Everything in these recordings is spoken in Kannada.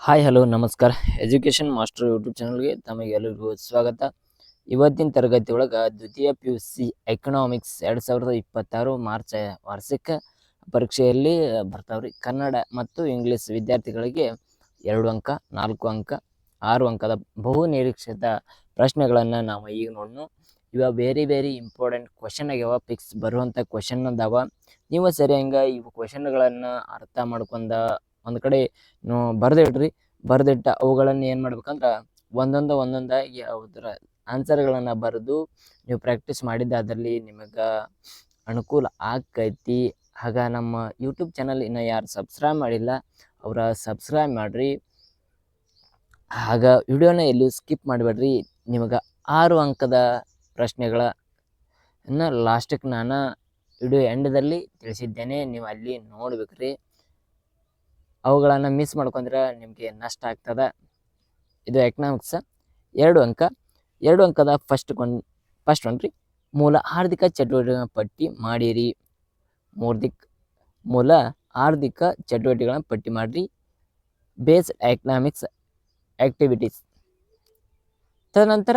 ಹಾಯ್ ಹಲೋ ನಮಸ್ಕಾರ. ಎಜುಕೇಷನ್ ಮಾಸ್ಟರ್ ಯೂಟ್ಯೂಬ್ ಚಾನಲ್ಗೆ ತಮಗೆಲ್ಲರಿಗೂ ಸ್ವಾಗತ. ಇವತ್ತಿನ ತರಗತಿ ಒಳಗೆ ದ್ವಿತೀಯ PUC ಎಕನಾಮಿಕ್ಸ್ 2026 ಮಾರ್ಚ್ ವಾರ್ಷಿಕ ಪರೀಕ್ಷೆಯಲ್ಲಿ ಬರ್ತಾವ್ರಿ. ಕನ್ನಡ ಮತ್ತು ಇಂಗ್ಲಿಷ್ ವಿದ್ಯಾರ್ಥಿಗಳಿಗೆ 2 ಅಂಕ, 4 ಅಂಕ, 6 ಅಂಕದ ಬಹು ನಿರೀಕ್ಷಿತ ಪ್ರಶ್ನೆಗಳನ್ನು ನಾವು ಈಗ ನೋಡೋಣ. ಇವ ವೆರಿ ಇಂಪಾರ್ಟೆಂಟ್ ಕ್ವಶನ್ ಆಗ್ಯಾವ. ಫಿಕ್ಸ್ ಬರುವಂಥ ಕ್ವಶನ್ ಅದಾವ. ನೀವು ಸರಿಯಂಗ ಇವು ಕ್ವಶನ್ಗಳನ್ನು ಅರ್ಥ ಮಾಡ್ಕೊಂಡ ಒಂದು ಕಡೆ ಬರೆದಿಡ್ರಿ. ಬರೆದಿಟ್ಟ ಅವುಗಳನ್ನು ಏನು ಮಾಡ್ಬೇಕಂದ್ರೆ ಒಂದೊಂದಾಗಿ ಅದರ ಆನ್ಸರ್ಗಳನ್ನು ಬರೆದು ನೀವು ಪ್ರಾಕ್ಟೀಸ್ ಮಾಡಿದ್ದ ಅದರಲ್ಲಿ ನಿಮಗೆ ಅನುಕೂಲ ಆಕೈತಿ. ಆಗ ನಮ್ಮ ಯೂಟ್ಯೂಬ್ ಚಾನಲ್ ಇನ್ನು ಯಾರು ಸಬ್ಸ್ಕ್ರೈಬ್ ಮಾಡಿಲ್ಲ ಅವರ ಸಬ್ಸ್ಕ್ರೈಬ್ ಮಾಡಿರಿ. ಆಗ ವಿಡಿಯೋನ ಎಲ್ಲೂ ಸ್ಕಿಪ್ ಮಾಡಬೇಡ್ರಿ. ನಿಮಗೆ 6 ಅಂಕದ ಪ್ರಶ್ನೆಗಳನ್ನು ಲಾಸ್ಟಿಗೆ ನಾನು ವಿಡಿಯೋ ಎಂಡದಲ್ಲಿ ತಿಳಿಸಿದ್ದೇನೆ, ನೀವು ಅಲ್ಲಿ ನೋಡ್ಬೇಕ್ರಿ. ಅವುಗಳನ್ನು ಮಿಸ್ ಮಾಡ್ಕೊಂಡ್ರೆ ನಿಮಗೆ ನಷ್ಟ ಆಗ್ತದೆ. ಇದು ಎಕನಾಮಿಕ್ಸ್ 2 ಅಂಕ. 2 ಅಂಕದ ಫಸ್ಟ್ ಒನ್ ರೀ, ಮೂಲ ಆರ್ಥಿಕ ಚಟುವಟಿಕೆಗಳ ಪಟ್ಟಿ ಮಾಡಿರಿ. ಮೂಲ ಆರ್ಥಿಕ ಚಟುವಟಿಕೆಗಳನ್ನ ಪಟ್ಟಿ ಮಾಡಿರಿ. Based economics activities. ತದನಂತರ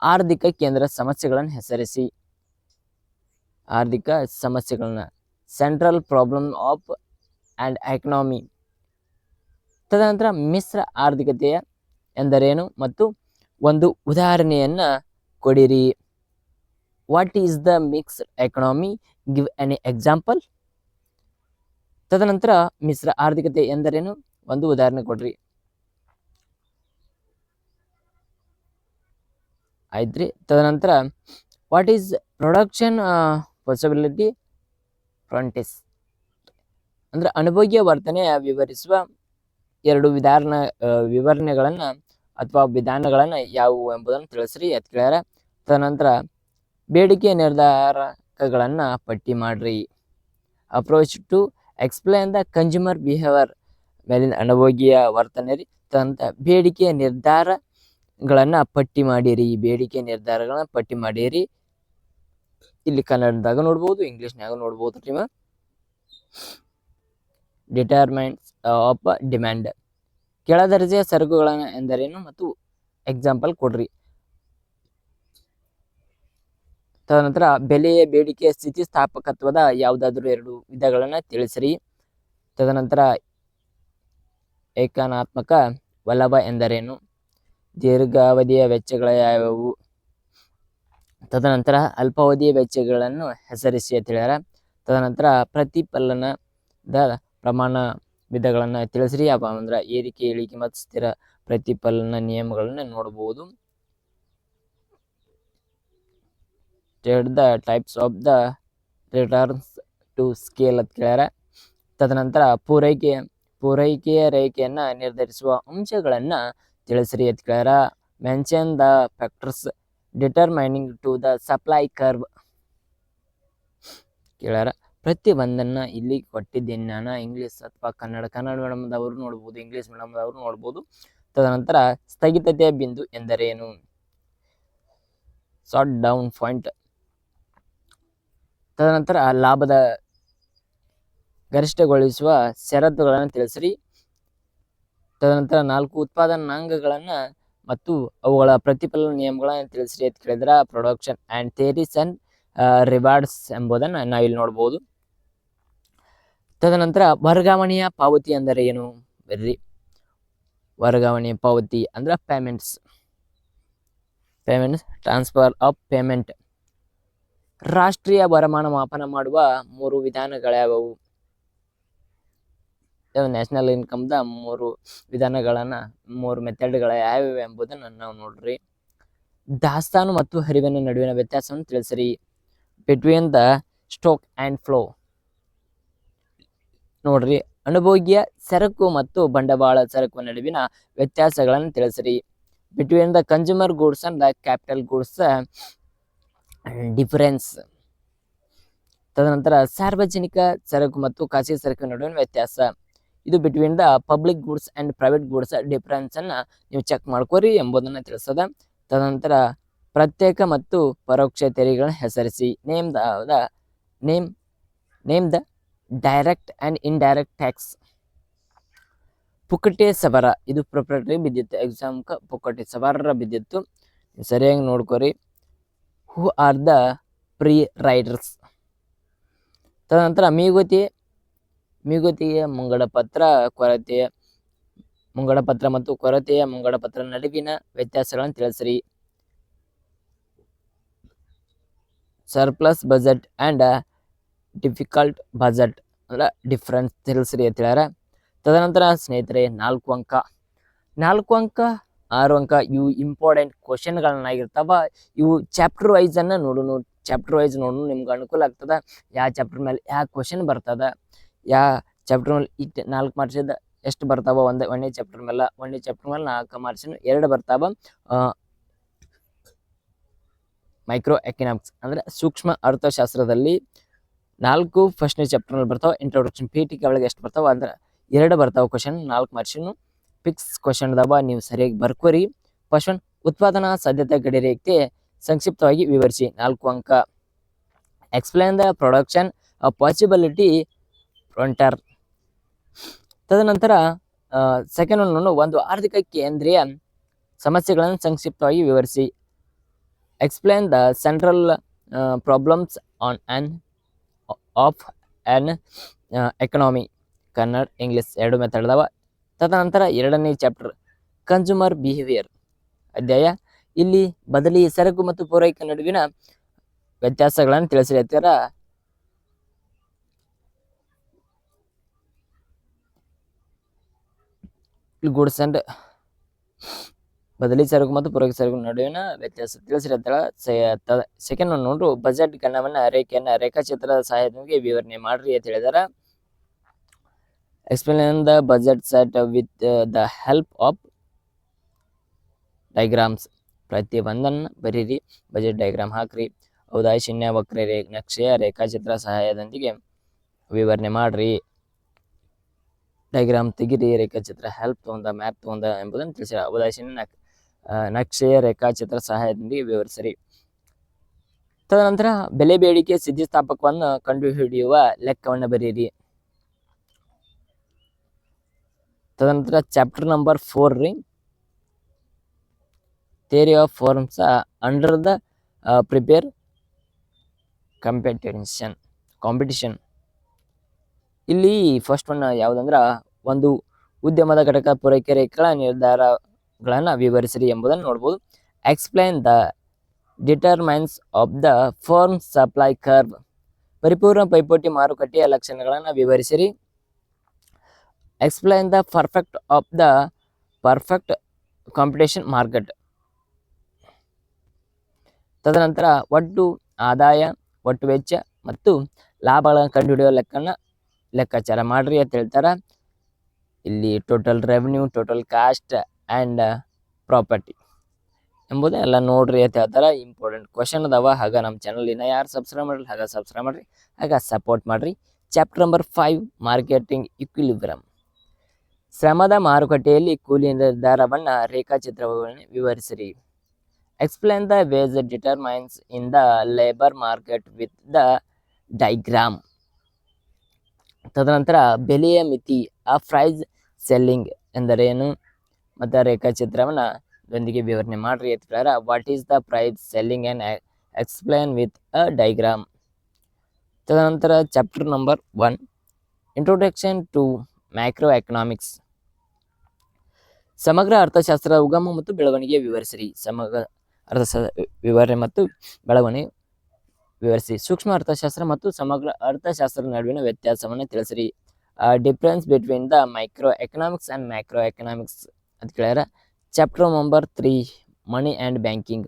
ಆರ್ಥಿಕ ಕೇಂದ್ರ ಸಮಸ್ಯೆಗಳನ್ನು ಹೆಸರಿಸಿ. ಆರ್ಥಿಕ ಸಮಸ್ಯೆಗಳನ್ನ central problem of and economy. ತದನಂತರ ಮಿಶ್ರ ಆರ್ಥಿಕತೆಯ ಎಂದರೇನು ಮತ್ತು ಒಂದು ಉದಾಹರಣೆಯನ್ನು ಕೊಡಿರಿ. What is the mixed economy, give any example. ತದನಂತರ ಮಿಶ್ರ ಆರ್ಥಿಕತೆ ಎಂದರೇನು, ಒಂದು ಉದಾಹರಣೆ ಕೊಡ್ರಿ. ಆಯ್ತ್ರಿ. ತದನಂತರ ವಾಟ್ ಈಸ್ ಪ್ರೊಡಕ್ಷನ್ ಪಾಸಿಬಿಲಿಟಿ ಫ್ರಂಟಿಸ್, ಅಂದ್ರೆ ಅನುಭೋಗ್ಯ ವರ್ತನೆ ವಿವರಿಸುವ 2 ವಿವರಣೆಗಳನ್ನು ಅಥವಾ ವಿಧಾನಗಳನ್ನು ಯಾವುವು ಎಂಬುದನ್ನು ತಿಳಿಸ್ರಿ ಅಂತ ಕೇಳ್ಯಾರ. ತದನಂತರ ಬೇಡಿಕೆ ನಿರ್ಧಾರಕಗಳನ್ನು ಪಟ್ಟಿ ಮಾಡ್ರಿ. Approach to explain the consumer behaviour ಮೇಲಿನ ಅನುಭೋಗ್ಯ ವರ್ತನೆ ರೀ. ತದನಂತರ ಬೇಡಿಕೆ ನಿರ್ಧಾರಗಳನ್ನು ಪಟ್ಟಿ ಮಾಡಿರಿ. ಬೇಡಿಕೆ ನಿರ್ಧಾರಗಳನ್ನ ಪಟ್ಟಿ ಮಾಡಿರಿ. ಇಲ್ಲಿ ಕನ್ನಡದಾಗ ನೋಡ್ಬೋದು, ಇಂಗ್ಲೀಷ್ನಾಗ ನೋಡ್ಬೋದು ರೀ. ಡಿಟರ್ಮೆಂಟ್ಸ್ ಆಫ್ ಡಿಮ್ಯಾಂಡ್, ಕೆಳದರ್ಜೆಯ ಸರಕುಗಳನ್ನು ಎಂದರೇನು ಮತ್ತು ಎಕ್ಸಾಂಪಲ್ ಕೊಡ್ರಿ. ತದನಂತರ ಬೆಲೆಯ ಬೇಡಿಕೆ ಸ್ಥಿತಿಸ್ಥಾಪಕತ್ವದ ಯಾವುದಾದ್ರೂ 2 ವಿಧಗಳನ್ನು ತಿಳಿಸ್ರಿ. ತದನಂತರ ಏಕನಾತ್ಮಕ ವಲ್ಲಭ ಎಂದರೇನು, ದೀರ್ಘಾವಧಿಯ ವೆಚ್ಚಗಳ ಯಾವುವು. ತದನಂತರ ಅಲ್ಪಾವಧಿಯ ವೆಚ್ಚಗಳನ್ನು ಹೆಸರಿಸಿ ಅಂತ ಹೇಳ್ಯಾರ. ತದನಂತರ ಪ್ರತಿಫಲನದ ಪ್ರಮಾಣ ವಿಧಗಳನ್ನು ತಿಳಿಸ್ರಿ. ಅವ ಅಂದ್ರೆ ಏರಿಕೆ, ಇಳಿಕೆ ಮತ್ತು ಸ್ಥಿರ ಪ್ರತಿಫಲನ ನಿಯಮಗಳನ್ನು ನೋಡಬಹುದು. State the types of the returns to scale ಅಂತ ಕೇಳ್ಯಾರ. ತದನಂತರ ಪೂರೈಕೆಯ ರೇಖೆಯನ್ನು ನಿರ್ಧರಿಸುವ ಅಂಶಗಳನ್ನು ತಿಳಿಸ್ರಿ ಅಂತ ಕೇಳ್ಯಾರ. Mention the factors determining to the supply curve ಕೇಳ್ಯಾರ. ಪ್ರತಿಯೊಂದನ್ನು ಇಲ್ಲಿ ಕೊಟ್ಟಿದ್ದೇನೆ ನಾನು. ಇಂಗ್ಲೀಷ್ ಅಥವಾ ಕನ್ನಡ ಮೀಡಿಯಮ್ದವರು ನೋಡ್ಬೋದು, ಇಂಗ್ಲೀಷ್ ಮೀಡಿಯಮ್ದವರು ನೋಡ್ಬೋದು. ತದನಂತರ ಸ್ಥಗಿತತೆಯ ಬಿಂದು ಎಂದರೇನು, ಶಾರ್ಟ್ ಡೌನ್ ಪಾಯಿಂಟ್. ತದನಂತರ ಲಾಭದ ಗರಿಷ್ಠಗೊಳಿಸುವ ಷರತ್ತುಗಳನ್ನು ತಿಳಿಸ್ರಿ. ತದನಂತರ 4 ಉತ್ಪಾದನಾಂಗಗಳನ್ನು ಮತ್ತು ಅವುಗಳ ಪ್ರತಿಫಲನ ನಿಯಮಗಳನ್ನು ತಿಳಿಸ್ರಿ ಅಂತ ಕೇಳಿದ್ರೆ production and theories and rewards ಎಂಬುದನ್ನು ನಾವಿಲ್ಲಿ ನೋಡ್ಬೋದು. ತದನಂತರ ವರ್ಗಾವಣೆಯ ಪಾವತಿ ಅಂದರೆ ಏನು ಬರ್ರಿ. ವರ್ಗಾವಣೆಯ ಪಾವತಿ ಅಂದ್ರೆ ಪೇಮೆಂಟ್ಸ್, ಟ್ರಾನ್ಸ್ಫರ್ ಆಫ್ ಪೇಮೆಂಟ್. ರಾಷ್ಟ್ರೀಯ ವರಮಾನ ಮಾಪನ ಮಾಡುವ 3 ವಿಧಾನಗಳ್ಯಾವವು. ನ್ಯಾಷನಲ್ ಇನ್ಕಮ್ದ 3 ವಿಧಾನಗಳನ್ನು 3 ಮೆಥಡ್ಗಳ ಯಾವ್ಯಾವ ಎಂಬುದನ್ನು ನಾವು ನೋಡ್ರಿ. ದಾಸ್ತಾನು ಮತ್ತು ಹರಿವಿನ ನಡುವಿನ ವ್ಯತ್ಯಾಸವನ್ನು ತಿಳಿಸ್ರಿ. Between the stock and flow ನೋಡ್ರಿ. ಅನುಭೋಗ್ಯ ಸರಕು ಮತ್ತು ಬಂಡವಾಳ ಸರಕು ನಡುವಿನ ವ್ಯತ್ಯಾಸಗಳನ್ನು ತಿಳಿಸ್ರಿ. Between the consumer goods and the capital goods difference. ತದನಂತರ ಸಾರ್ವಜನಿಕ ಸರಕು ಮತ್ತು ಖಾಸಗಿ ಸರಕು ನಡುವಿನ ವ್ಯತ್ಯಾಸ. ಇದು between the public goods and private goods difference ಅನ್ನು ನೀವು ಚೆಕ್ ಮಾಡ್ಕೋರಿ ಎಂಬುದನ್ನು ತಿಳಿಸದ. ತದನಂತರ ಪ್ರತ್ಯೇಕ ಮತ್ತು ಪರೋಕ್ಷ ತೆರಿಗೆಗಳನ್ನು ಹೆಸರಿಸಿ. Name the direct and indirect tax. ಪುಕ್ಕಟೆ ಸಬರ ಇದು ಪ್ರೊಪ್ರೈಟರಿ ಬಿದ್ದಿತ್ತು ಎಕ್ಸಾಮ್ಕ ಪುಕ್ಕಟೆ ಸಬರ ಬಿದ್ದಿತ್ತು ಸರಿಯಾಗಿ ನೋಡ್ಕೊರಿ. Who are the free riders. ತದನಂತರ ಮೀಗೊತಿಯ ಮುಂಗಡಪತ್ರ ಮತ್ತು ಕೊರತೆಯ ಮುಂಗಡಪತ್ರ ನಡುವಿನ ವ್ಯತ್ಯಾಸಗಳನ್ನು ತಿಳಿಸ್ರಿ. Surplus budget and difficult budget ಅಂದ್ರೆ ಡಿಫ್ರೆನ್ಸ್ ತಿಳಿಸ್ರಿ ಅಂತ ಹೇಳ್ಯಾರ. ತದನಂತರ ಸ್ನೇಹಿತರೆ 4 ಅಂಕ 6 ಅಂಕ ಇವು ಇಂಪಾರ್ಟೆಂಟ್ ಕ್ವಶನ್ಗಳನ್ನಾಗಿರ್ತಾವ. ಇವು ಚಾಪ್ಟರ್ ವೈಸ್ ಅನ್ನ ನೋಡೋಣ. ಚಾಪ್ಟರ್ ವೈಸ್ ನೋಡೋಣ, ನಿಮ್ಗೆ ಅನುಕೂಲ ಆಗ್ತದ. ಯಾವ ಚಾಪ್ಟರ್ ಮೇಲೆ ಯಾವ ಕ್ವಶನ್ ಬರ್ತದ, ಯಾವ ಚಾಪ್ಟರ್ ಮೇಲೆ 4 ಮಾರ್ಕ್ಸಿಂದ ಎಷ್ಟು ಬರ್ತಾವ. ಒಂದನೇ ಚಾಪ್ಟರ್ ಮೇಲೆ 4 ಮಾರ್ಕ್ಸಿನ 2 ಬರ್ತಾವ. ಮೈಕ್ರೋ ಎಕನಾಮಿಕ್ಸ್ ಅಂದ್ರೆ ಸೂಕ್ಷ್ಮ ಅರ್ಥಶಾಸ್ತ್ರದಲ್ಲಿ 4 ಫಸ್ಟ್ನೇ ಚಾಪ್ಟರ್ ನಲ್ಲಿ ಬರ್ತಾವ. ಇಂಟ್ರೊಡಕ್ಷನ್ ಪೀಠಿಕೆ ಒಳಗೆ ಎಷ್ಟು ಬರ್ತಾವ ಅಂದ್ರೆ 2 ಬರ್ತಾವ ಕ್ವಶನ್. 4 ಮಾರ್ಕ್ಸಿನ ಫಿಕ್ಸ್ ಕ್ವಶನ್ ಅದಾವ, ನೀವು ಸರಿಯಾಗಿ ಬರ್ಕೋರಿ. ಫಸ್ಟ್ ಒನ್, ಉತ್ಪಾದನಾ ಸಾಧ್ಯತೆ ಗಡಿರೇಖೆ ಸಂಕ್ಷಿಪ್ತವಾಗಿ ವಿವರಿಸಿ. 4 ಅಂಕ. Explain the production possibility frontier. ತದನಂತರ ಸೆಕೆಂಡ್ ಒನ್, ಒಂದು ಆರ್ಥಿಕ ಕೇಂದ್ರೀಯ ಸಮಸ್ಯೆಗಳನ್ನು ಸಂಕ್ಷಿಪ್ತವಾಗಿ ವಿವರಿಸಿ. Explain the central problems of an economy. Kannada English 2 method ಅದಾವ. ತದನಂತರ 2ನೇ ಚಾಪ್ಟರ್ ಕನ್ಸ್ಯೂಮರ್ ಬಿಹೇವಿಯರ್ ಅಧ್ಯಾಯ. ಇಲ್ಲಿ ಬದಲಿ ಸರಕು ಮತ್ತು ಪೂರೈಕೆ ನಡುವಿನ ವ್ಯತ್ಯಾಸಗಳನ್ನು ತಿಳಿಸಿರ್ತಾರ. ಗುಡ್ಸ್ ಅಂಡ್ ಬದಲಿ ಸರಕು ಮತ್ತು ಪೂರೈಕೆ ಸರಕು ನಡುವಿನ ವ್ಯತ್ಯಾಸ ತಿಳಿಸಿರ್ತಾರ. ಸೆಕೆಂಡ್ ಒನ್ ನೋಡ್ರು, ಬಜೆಟ್ ಗಣವನ್ನ ರೇಖಾಚಿತ್ರದ ಸಹಾಯದೊಂದಿಗೆ ವಿವರಣೆ ಮಾಡ್ರಿ ಅಂತ ಹೇಳಿದಾರ. Explain the budget set with the help of diagrams. ಪ್ರತಿಯೊಂದನ್ನು ಬರೀರಿ, ಬಜೆಟ್ ಡೈಗ್ರಾಮ್ ಹಾಕ್ರಿ. ಔದಾಸೀನ್ಯ ನಕ್ಷೆಯ ರೇಖಾಚಿತ್ರ ಸಹಾಯದೊಂದಿಗೆ ವಿವರಣೆ ಮಾಡ್ರಿ. ಡೈಗ್ರಾಮ್ ತೆಗಿರಿ, ರೇಖಾಚಿತ್ರ ಹೆಲ್ಪ್ ತಗೊಂಡ ಮ್ಯಾಪ್ ತಗೊಂಡ ಎಂಬುದನ್ನು ತಿಳಿಸಿ. ಔದಾಸೀನ್ಯ ನಕ್ಷೆಯ ರೇಖಾಚಿತ್ರ ಸಹಾಯದೊಂದಿಗೆ ವಿವರಿಸಿರಿ. ತದನಂತರ ಬೆಲೆ ಬೇಡಿಕೆ ಸ್ಥಿತಿಸ್ಥಾಪಕವನ್ನು ಕಂಡುಹಿಡಿಯುವ ಲೆಕ್ಕವನ್ನು ಬರೀರಿ. ತದನಂತರ ಚಾಪ್ಟರ್ ನಂಬರ್ 4 ರೀ, theory of firms under the prepare competition. ಇಲ್ಲಿ ಫಸ್ಟ್ ಒನ್ ಯಾವುದಂದ್ರ, ಒಂದು ಉದ್ಯಮದ ಘಟಕ ಪೂರೈಕೆ ರೇಖೆಗಳ ನಿರ್ಧಾರಗಳನ್ನು ವಿವರಿಸಿರಿ ಎಂಬುದನ್ನು ನೋಡ್ಬೋದು. Explain the determines of the firm supply curve. ಪರಿಪೂರ್ಣ ಪೈಪೋಟಿ ಮಾರುಕಟ್ಟೆಯ ಲಕ್ಷಣಗಳನ್ನು ವಿವರಿಸಿರಿ. Explain the perfect of the perfect competition market. ತದನಂತರ ಒಟ್ಟು ಆದಾಯ, ಒಟ್ಟು ವೆಚ್ಚ ಮತ್ತು ಲಾಭಗಳನ್ನು ಕಂಡುಹಿಡಿಯುವ ಲೆಕ್ಕಾಚಾರ ಮಾಡ್ರಿ ಅಂತ ಹೇಳ್ತಾರ. ಇಲ್ಲಿ total revenue, total cost and property ಎಂಬುದು ಎಲ್ಲ ನೋಡ್ರಿ ಅಂತ ಹೇಳ್ತಾರ. ಇಂಪಾರ್ಟೆಂಟ್ ಕ್ವಶನ್ ಅದಾವ. ಹಾಗ ನಮ್ಮ ಚಾನಲಿನ ಯಾರು ಸಬ್ಸ್ಕ್ರೈಬ್ ಮಾಡ್ರಿ, ಹಾಗ ಸಬ್ಸ್ಕ್ರೈಬ್ ಮಾಡ್ರಿ, ಹಾಗ ಸಪೋರ್ಟ್ ಮಾಡ್ರಿ. Chapter number 5 marketing equilibrium. ಶ್ರಮದ ಮಾರುಕಟ್ಟೆಯಲ್ಲಿ ಕೂಲಿ ನಿರ್ಧಾರವನ್ನು ರೇಖಾಚಿತ್ರವನ್ನು ವಿವರಿಸಿರಿ. Explain the wage determines in the labour market with the diagram. ತದನಂತರ ಬೆಲೆಯ ಮಿತಿ, ಆ ಪ್ರೈಸ್ ಸೆಲ್ಲಿಂಗ್ ಎಂದರೇನು ಮತ್ತು ರೇಖಾಚಿತ್ರವನ್ನು ದೊಂದಿಗೆ ವಿವರಣೆ ಮಾಡ್ರಿ ಅಂತ ಹೇಳ್ಯಾರ. What is the price selling and explain with a diagram. ತದನಂತರ chapter number 1 introduction to macro economics. ಸಮಗ್ರ ಅರ್ಥಶಾಸ್ತ್ರ ಉಗಮ ಮತ್ತು ಬೆಳವಣಿಗೆ ವಿವರಿಸಿರಿ. ಸಮಗ್ರ ಅರ್ಥಶಾಸ್ತ್ರ ವಿವರಣೆ ಮತ್ತು ಬೆಳವಣಿಗೆ ವಿವರಿಸಿ. ಸೂಕ್ಷ್ಮ ಅರ್ಥಶಾಸ್ತ್ರ ಮತ್ತು ಸಮಗ್ರ ಅರ್ಥಶಾಸ್ತ್ರದ ನಡುವಿನ ವ್ಯತ್ಯಾಸವನ್ನು ತಿಳಿಸಿರಿ. Difference between the micro economics and macro economics ಅಂತ ಕೇಳ್ಯಾರ. Chapter number 3 money and banking.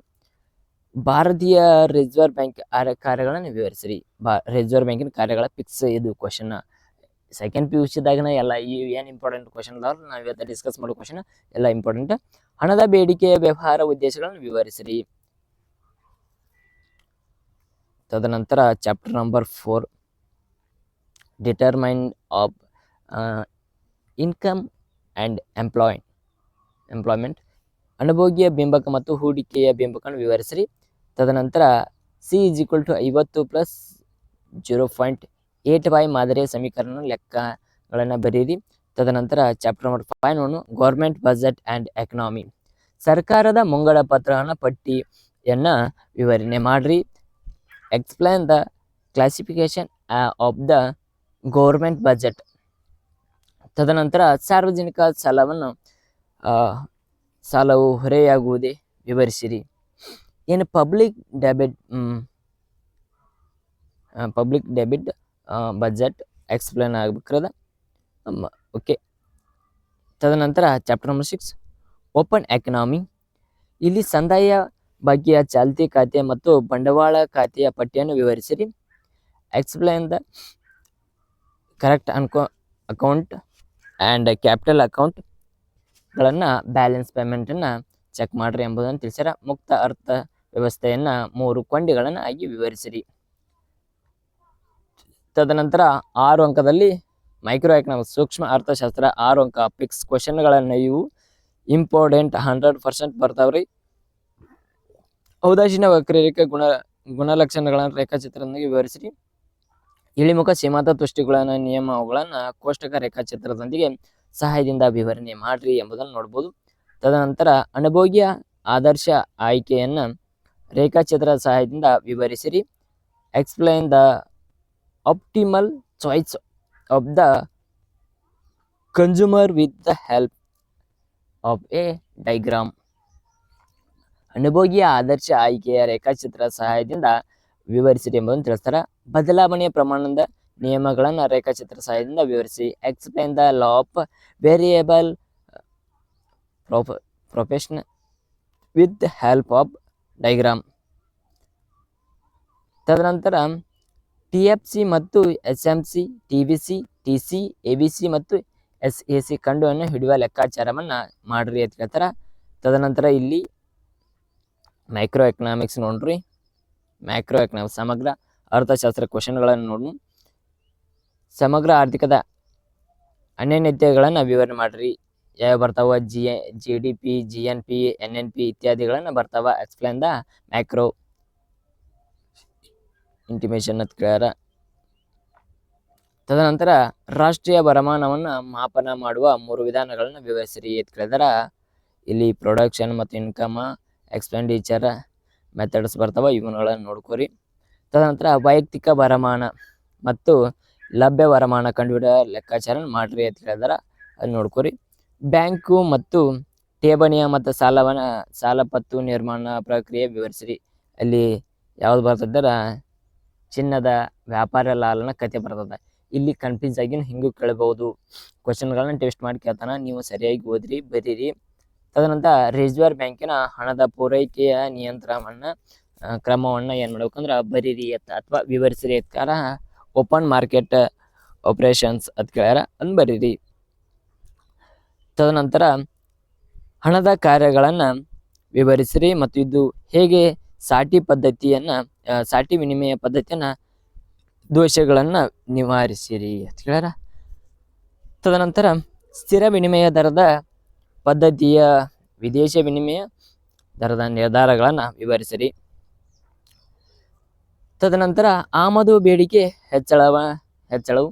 ಭಾರತೀಯ ರಿಸರ್ವ್ ಬ್ಯಾಂಕ್ ಕಾರ್ಯಗಳನ್ನು ವಿವರಿಸಿರಿ. ರಿಸರ್ವ್ ಬ್ಯಾಂಕಿನ ಕಾರ್ಯಗಳ ಫಿಕ್ಸ್. ಇದು ಕ್ವಶನ್ ಸೆಕೆಂಡ್ PUCದಾಗನ ಎಲ್ಲ ಏನು ಇಂಪಾರ್ಟೆಂಟ್ ಕ್ವಶನ್ ಅದಾವ ನಾವು ಇವತ್ತು ಡಿಸ್ಕಸ್ ಮಾಡೋ ಕ್ವಶನ್ ಎಲ್ಲ ಇಂಪಾರ್ಟೆಂಟ್. ಹಣದ ಬೇಡಿಕೆಯ ವ್ಯವಹಾರ ಉದ್ದೇಶಗಳನ್ನು ವಿವರಿಸಿರಿ. ತದನಂತರ chapter number 4 determine of income and employment. ಅನುಭೋಗಿಯ ಬಿಂಬಕ ಮತ್ತು ಹೂಡಿಕೆಯ ಬಿಂಬಕವನ್ನು ವಿವರಿಸಿರಿ. ತದನಂತರ C = 50 + 0.85 ಮಾದರಿಯ ಸಮೀಕರಣ ಲೆಕ್ಕಗಳನ್ನು ಬರೀರಿ. ತದನಂತರ ಚಾಪ್ಟರ್ ನಂಬರ್ 5 ನೋಡೋಣ, ಗೌರ್ಮೆಂಟ್ ಬಜೆಟ್ ಆ್ಯಂಡ್ ಎಕನಾಮಿ. ಸರ್ಕಾರದ ಮುಂಗಡ ಪತ್ರನ ಪಟ್ಟಿಯನ್ನ ವಿವರಣೆ ಮಾಡ್ರಿ. Explain the classification of the government budget. ತದನಂತರ ಸಾರ್ವಜನಿಕ ಸಾಲವು ಹೊರೆಯಾಗುವುದೇ, ವಿವರಿಸಿರಿ. In public debit budget explain ಆಗ್ಬೇಕ್ರದ. ಓಕೆ. ತದನಂತರ ಚಾಪ್ಟರ್ ನಂಬರ್ 6 ಓಪನ್ ಎಕನಾಮಿ. ಇಲ್ಲಿ ಸಂದಾಯ ಬಗ್ಗೆಯ ಚಾಲ್ತಿ ಖಾತೆ ಮತ್ತು ಬಂಡವಾಳ ಖಾತೆಯ ಪಟ್ಟಿಯನ್ನು ವಿವರಿಸಿರಿ. Explain the correct account and capital ಅಕೌಂಟ್ಗಳನ್ನು ಬ್ಯಾಲೆನ್ಸ್ ಪೇಮೆಂಟನ್ನು ಚೆಕ್ ಮಾಡ್ರಿ ಎಂಬುದನ್ನು ತಿಳಿಸ್ಯಾರ. ಮುಕ್ತ ಅರ್ಥ ವ್ಯವಸ್ಥೆಯನ್ನು 3 ಕೊಂಡಿಗಳನ್ನು ಆಗಿ ವಿವರಿಸಿರಿ. ತದನಂತರ 6 ಅಂಕದಲ್ಲಿ ಮೈಕ್ರೋ ಎಕನಾಮಿಕ್ಸ್ ಸೂಕ್ಷ್ಮ ಅರ್ಥಶಾಸ್ತ್ರ 6 ಅಂಕ ಪಿಕ್ಸ್ ಕ್ವಶನ್ಗಳನ್ನು ಇವು ಇಂಪಾರ್ಟೆಂಟ್ 100% ಬರ್ತಾವ್ರಿ. ಔದಾಸೀನ ವಕ್ರರೇಖೆ ಗುಣಲಕ್ಷಣಗಳನ್ನು ರೇಖಾಚಿತ್ರದೊಂದಿಗೆ ವಿವರಿಸಿರಿ. ಇಳಿಮುಖ ಸೀಮಾಂತ ತುಷ್ಟಿಗಳನ್ನು ನಿಯಮಗಳನ್ನು ಕೋಷ್ಟಕ ರೇಖಾಚಿತ್ರದೊಂದಿಗೆ ಸಹಾಯದಿಂದ ವಿವರಣೆ ಮಾಡ್ರಿ ಎಂಬುದನ್ನು ನೋಡ್ಬೋದು. ತದನಂತರ ಅನುಭೋಗ್ಯ ಆದರ್ಶ ಆಯ್ಕೆಯನ್ನು ರೇಖಾಚಿತ್ರದ ಸಹಾಯದಿಂದ ವಿವರಿಸಿರಿ. Explain the optimal choice of the consumer with the help of a diagram. ಅನುಭೋಗ್ಯ ಆದರ್ಶ ಆಯ್ಕೆಯ ರೇಖಾಚಿತ್ರ ಸಹಾಯದಿಂದ ವಿವರಿಸಿರಿ ಎಂಬುದನ್ನು ತಿಳಿಸ್ತಾರ. ಬದಲಾವಣೆಯ ಪ್ರಮಾಣದ ನಿಯಮಗಳನ್ನು ರೇಖಾಚಿತ್ರ ಸಹಾಯದಿಂದ ವಿವರಿಸಿ. Explain the law of variable proportion with help of diagram. ತದನಂತರ TFC ಮತ್ತು SMC, TVC, TC, ABC ಮತ್ತು SAC ಕಂಡುವನ್ನು ಹಿಡಿಯುವ ಲೆಕ್ಕಾಚಾರವನ್ನು ಮಾಡ್ರಿ ಅಂತ ಹೇಳ್ತಾರ. ತದನಂತರ ಇಲ್ಲಿ ಮೈಕ್ರೋ ಎಕನಾಮಿಕ್ಸ್ ನೋಡ್ರಿ. ಮೈಕ್ರೋ ಎಕನಾಮಿಕ್ಸ್ ಸಮಗ್ರ ಅರ್ಥಶಾಸ್ತ್ರ ಕ್ವಶನ್ಗಳನ್ನು ನೋಡು. ಸಮಗ್ರ ಆರ್ಥಿಕದ ಅನ್ಯೋನ್ಯತೆಗಳನ್ನು ವಿವರಣೆ ಮಾಡ್ರಿ. ಯಾವ ಬರ್ತಾವ? GDP, GNP, NNP ಇತ್ಯಾದಿಗಳನ್ನು ಬರ್ತಾವ. ಎಕ್ಸ್ಪ್ಲೇನ್ ದ ಮೈಕ್ರೋ ಇಂಟಿಮೇಷನ್ ಅಂತ ಕೇಳ್ಯಾರ. ತದನಂತರ ರಾಷ್ಟ್ರೀಯ ವರಮಾನವನ್ನು ಮಾಪನ ಮಾಡುವ 3 ವಿಧಾನಗಳನ್ನು ವಿವರಿಸಿರಿ ಅಂತ ಕೇಳಿದಾರ. ಇಲ್ಲಿ ಪ್ರೊಡಕ್ಷನ್ ಮತ್ತು ಇನ್ಕಮ್, ಎಕ್ಸ್ಪೆಂಡಿಚರ್ ಮೆಥಡ್ಸ್ ಬರ್ತಾವ, ಇವುಗಳನ್ನು ನೋಡ್ಕೋರಿ. ತದನಂತರ ವೈಯಕ್ತಿಕ ವರಮಾನ ಮತ್ತು ಲಭ್ಯ ವರಮಾನ ಕಂಡುಹಿಡಿಯುವ ಲೆಕ್ಕಾಚಾರ ಮಾಡ್ರಿ ಅಂತ ಹೇಳಿದಾರ, ಅದು ನೋಡ್ಕೋರಿ. ಬ್ಯಾಂಕು ಮತ್ತು ಠೇವಣಿಯ ಮತ್ತು ಸಾಲ ಪತ್ತು ನಿರ್ಮಾಣ ಪ್ರಕ್ರಿಯೆ ವಿವರಿಸಿರಿ. ಅಲ್ಲಿ ಯಾವ್ದು ಬರ್ತದಾರ? ಚಿನ್ನದ ವ್ಯಾಪಾರ ಲಾಲನ ಕತೆ ಬರ್ತದ. ಇಲ್ಲಿ ಕನ್ಫ್ಯೂಸ್ ಆಗಿ ಹಿಂಗೂ ಕೇಳಬಹುದು. ಕ್ವಶನ್ಗಳನ್ನ ಟೆಸ್ಟ್ ಮಾಡಿ ಕೇಳ್ತಾನ, ನೀವು ಸರಿಯಾಗಿ ಓದ್ರಿ, ಬರೀರಿ. ತದನಂತರ ರಿಸರ್ವ್ ಬ್ಯಾಂಕಿನ ಹಣದ ಪೂರೈಕೆಯ ನಿಯಂತ್ರಣ ಕ್ರಮವನ್ನು ಏನು ಮಾಡ್ಬೇಕಂದ್ರೆ ಬರೀರಿ ಅಥವಾ ವಿವರಿಸಿರಿ ಅತ್ಕಾರ. ಓಪನ್ ಮಾರ್ಕೆಟ್ ಆಪರೇಷನ್ಸ್ ಅಂತ ಕೇಳ್ಯಾರ, ಅದನ್ನ ಬರೀರಿ. ತದನಂತರ ಹಣದ ಕಾರ್ಯಗಳನ್ನು ವಿವರಿಸಿರಿ ಮತ್ತು ಇದು ಹೇಗೆ ಸಾಟಿ ವಿನಿಮಯ ಪದ್ಧತಿಯನ್ನ ದೋಷಗಳನ್ನು ನಿವಾರಿಸಿರಿ ಅಂತ ಹೇಳ್ಯಾರ. ತದನಂತರ ಸ್ಥಿರ ವಿನಿಮಯ ದರದ ಪದ್ಧತಿಯ ವಿದೇಶಿ ವಿನಿಮಯ ದರದ ನಿರ್ಧಾರಗಳನ್ನು ವಿವರಿಸಿರಿ. ತದನಂತರ ಆಮದು ಬೇಡಿಕೆ ಹೆಚ್ಚಳವು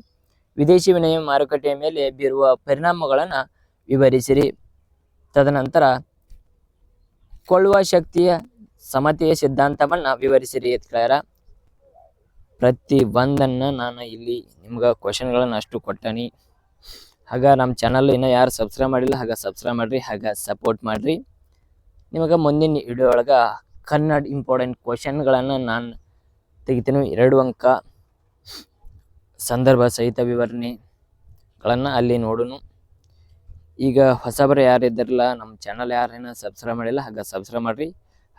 ವಿದೇಶಿ ವಿನಿಮಯ ಮಾರುಕಟ್ಟೆಯ ಮೇಲೆ ಬೀರುವ ಪರಿಣಾಮಗಳನ್ನು ವಿವರಿಸಿರಿ. ತದನಂತರ ಕೊಳ್ಳುವ ಶಕ್ತಿಯ ಸಮತೆಯ ಸಿದ್ಧಾಂತವನ್ನು ವಿವರಿಸಿರಿ ಅಂತ ಹೇಳ್ಯಾರ. ಪ್ರತಿ ಒಂದನ್ನು ನಾನು ಇಲ್ಲಿ ನಿಮ್ಗೆ ಕ್ವಶನ್ಗಳನ್ನು ಅಷ್ಟು ಕೊಟ್ಟಾನಿ. ಹಾಗ ನಮ್ಮ ಚಾನಲ್ ಇನ್ನೂ ಯಾರು ಸಬ್ಸ್ಕ್ರೈಬ್ ಮಾಡಿಲ್ಲ, ಹಾಗೆ ಸಬ್ಸ್ಕ್ರೈಬ್ ಮಾಡಿರಿ, ಹಾಗೆ ಸಪೋರ್ಟ್ ಮಾಡಿರಿ. ನಿಮಗೆ ಮುಂದಿನ ವಿಡಿಯೋ ಒಳಗೆ ಕನ್ನಡ ಇಂಪಾರ್ಟೆಂಟ್ ಕ್ವಶನ್ಗಳನ್ನು ನಾನು ತೆಗಿತೀನಿ. 2 ಅಂಕ ಸಂದರ್ಭ ಸಹಿತ ವಿವರಣೆಗಳನ್ನು ಅಲ್ಲಿ ನೋಡೋಣ. ಈಗ ಹೊಸಬರು ಯಾರಿದ್ದಾರಲ್ಲ, ನಮ್ಮ ಚಾನಲ್ ಯಾರೇನ ಸಬ್ಸ್ಕ್ರೈಬ್ ಮಾಡಿಲ್ಲ, ಹಾಗೆ ಸಬ್ಸ್ಕ್ರೈಬ್ ಮಾಡಿರಿ,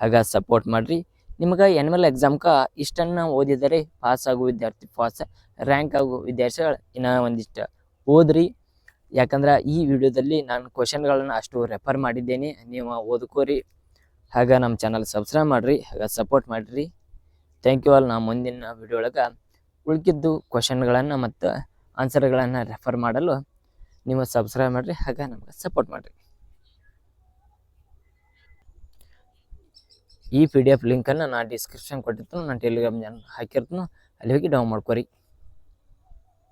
ಹಾಗೆ ಸಪೋರ್ಟ್ ಮಾಡಿರಿ. ನಿಮ್ಗೆ ಎನ್ಯುವಲ್ ಎಕ್ಸಾಮ್ಗೆ ಇಷ್ಟನ್ನು ಓದಿದರೆ ಪಾಸ್ ಆಗೋ ವಿದ್ಯಾರ್ಥಿ ರ್ಯಾಂಕ್ ಆಗೋ ವಿದ್ಯಾರ್ಥಿಗಳು ಇನ್ನೂ ಒಂದಿಷ್ಟು ಓದ್ರಿ. ಯಾಕಂದ್ರೆ ಈ ವಿಡಿಯೋದಲ್ಲಿ ನಾನು ಕ್ವಶನ್ಗಳನ್ನು ಅಷ್ಟು ರೆಫರ್ ಮಾಡಿದ್ದೇನೆ, ನೀವು ಓದ್ಕೋರಿ. ಹಾಗೆ ನಮ್ಮ ಚಾನಲ್ ಸಬ್ಸ್ಕ್ರೈಬ್ ಮಾಡಿರಿ, ಹಾಗೆ ಸಪೋರ್ಟ್ ಮಾಡಿರಿ. Thank you all. ನಾ ಮುಂದಿನ ವಿಡಿಯೋ ಒಳಗೆ ಉಳ್ಕಿದ್ದು ಕ್ವಶನ್ಗಳನ್ನು ಮತ್ತು ಆನ್ಸರ್ಗಳನ್ನು ರೆಫರ್ ಮಾಡಲು ನೀವು ಸಬ್ಸ್ಕ್ರೈಬ್ ಮಾಡಿರಿ, ಹಾಗೆ ನಮ್ಗೆ ಸಪೋರ್ಟ್ ಮಾಡಿರಿ. ಈ PDF ಲಿಂಕನ್ನು ನಾನು ಡಿಸ್ಕ್ರಿಪ್ಷನ್ ಕೊಟ್ಟಿರ್ತೀನಿ, ನಾನು ಟೆಲಿಗ್ರಾಮ್ ಹಾಕಿರ್ತೀನಿ, ಅಲ್ಲಿ ಹೋಗಿ ಡೌನ್ ಮಾಡ್ಕೊರಿ.